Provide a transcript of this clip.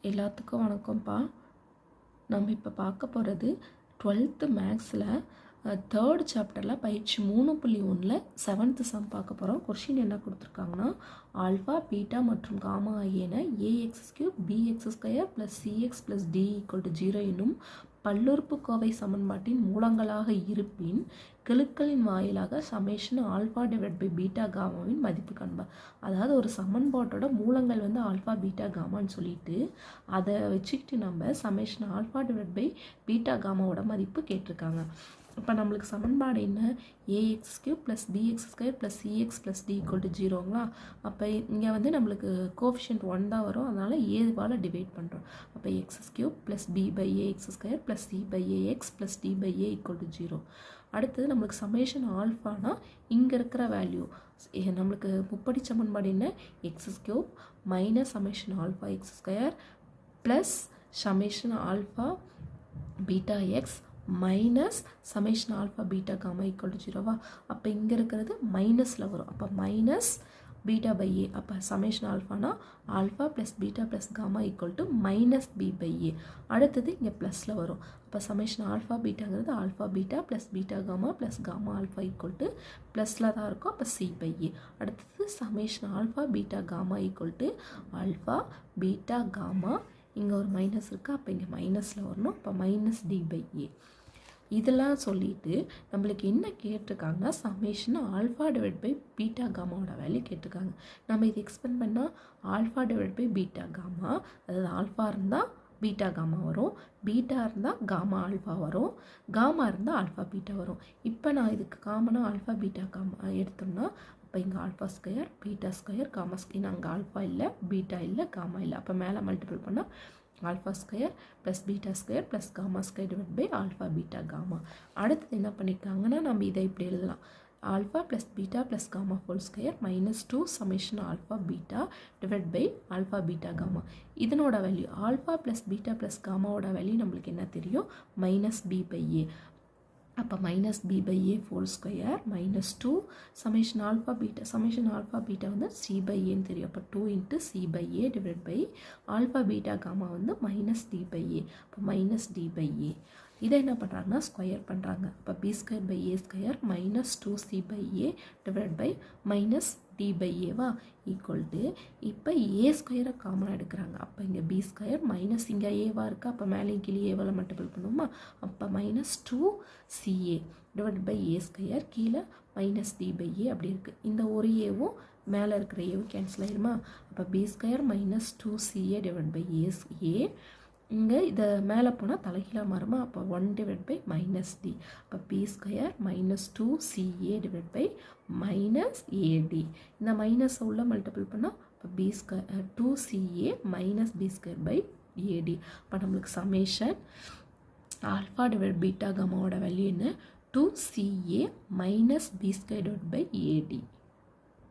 எல்லாத்துக்கும் வணக்கம்ப்பா. நம்ம இப்போ பார்க்க போகிறது 12th மேக்ஸில் 3rd சாப்டரில் பயிற்சி 3.1ல் 7th சம் பார்க்க போகிறோம். கொஷின் என்ன கொடுத்துருக்காங்கன்னா, ஆல்ஃபா பீட்டா மற்றும் காமா ஆகியன ax³ bx² + cx + d = 0 எனும் பல்லுறுப்புக்கோவை சமன்பாட்டின் மூலங்களாக இருப்பின் கெழுக்களின் வாயிலாக சமேஷன் ஆல்ஃபா / பீட்டா காமாவின் மதிப்பு காண்பார். அதாவது ஒரு சமன்பாட்டோட மூலங்கள் வந்து ஆல்ஃபா பீட்டா காமான்னு சொல்லிட்டு அதை வச்சுக்கிட்டு நம்ம சமேஷன் ஆல்ஃபா / பீட்டா காமாவோட மதிப்பு கேட்டிருக்காங்க. இப்போ நம்மளுக்கு சமன்பாடு என்ன, ax³ + bx² + cx + d = 0ங்களா. அப்போ இங்கே வந்து நம்மளுக்கு கோஎஃபிஷியன்ட் 1 தான் வரும், அதனால் ஏவால் டிவைட் பண்ணுறோம். அப்போ x³ + b/ax² + c/ax + d/a = 0. அடுத்தது நம்மளுக்கு சமேஷன் ஆல்ஃபானா இங்கே இருக்கிற வேல்யூ நம்மளுக்கு முப்படி சமன்பாடு என்ன, x³ - summation alpha x² + summation alpha beta x minus summation alpha beta gamma = 0வா. அப்போ இங்கே இருக்கிறது மைனஸில் வரும். அப்போ மைனஸ் பீட்டா/a. அப்போ சமேஷன் ஆல்ஃபானா ஆல்ஃபா + பீட்டா + காமா = -b/a. அடுத்தது இங்கே ப்ளஸில் வரும். அப்போ சமேஷன் ஆல்ஃபா பீட்டாங்கிறது alpha beta + beta gamma + gamma alpha ப்ளஸில் தான் இருக்கும். அப்போ c/a. அடுத்தது summation alpha beta gamma = alpha beta gamma, இங்கே ஒரு மைனஸ் இருக்குது, அப்போ இங்கே மைனஸில் வரணும். அப்போ -d/a. இதெல்லாம் சொல்லிட்டு நம்மளுக்கு என்ன கேட்டிருக்காங்கன்னா, சமேஷன் ஆல்ஃபா / பீட்டா காமாவோட வேல்யூ கேட்டிருக்காங்க. நம்ம இது எக்ஸ்பெண்ட் பண்ணால் ஆல்ஃபா / பீட்டா காமா, அதாவது ஆல்ஃபா இருந்தால் பீட்டா காமா வரும், பீட்டா இருந்தால் காமா ஆல்ஃபா வரும், காமா இருந்தால் ஆல்ஃபா பீட்டா வரும். இப்போ நான் இதுக்கு காமனாக ஆல்ஃபா பீட்டா காமா எடுத்தோம்னா, அப்போ இங்கே α² β² γ², அங்கே ஆல்ஃபா இல்லை, பீட்டா இல்லை, காமா இல்லை. அப்போ மேலே மல்டிபிள் பண்ணால் α² + β² + γ² / ஆல்ஃபா பீட்டா காமா. அடுத்தது என்ன பண்ணியிருக்காங்கன்னா, நம்ம இதை இப்படி எழுதலாம், alpha + beta + gamma (2) -2 summation alpha beta / alpha beta gamma. இதனோட வேல்யூ ஆல்ஃபா + பீட்டா + காமாவோட வேல்யூ நம்மளுக்கு என்ன தெரியும், -b/a. அப்போ -b/a (2) -2 சமேஷன் ஆல்ஃபா பீட்டா வந்து c/aன்னு தெரியும். அப்போ 2 × c/a / ஆல்ஃபா பீட்டா காமா வந்து -d/a. அப்போ -d/a. இதை என்ன பண்ணுறாங்கன்னா ஸ்கொயர் பண்ணுறாங்க. அப்போ b²/a² -2c/a -d/a இப்போ a² காமனாக எடுக்கிறாங்க. அப்போ இங்கே b² மைனஸ் இங்கே ஏவா இருக்குது, அப்போ மேலே கீழே ஏவால் மல்டிபிள் பண்ணுமா. அப்போ -2ca / a², கீழே -d/a அப்படி இருக்குது. இந்த ஒரு ஏவும் மேலே இருக்கிற ஏவும் கேன்சல் ஆகிடுமா. அப்போ b² -2ca / a. இங்கே இதை மேலே போனால் தலைகீழாக மாறுமா. அப்போ 1 / -d. அப்போ b² -2ca / -ad. இந்த மைனஸை உள்ள மல்டிபிள் பண்ணால் இப்போ b², 2ca - b² / ad. இப்போ நம்மளுக்கு சமேஷன் ஆல்ஃபா / பீட்டா காமாவோட வேல்யூ என்ன, 2ca - b² / ad.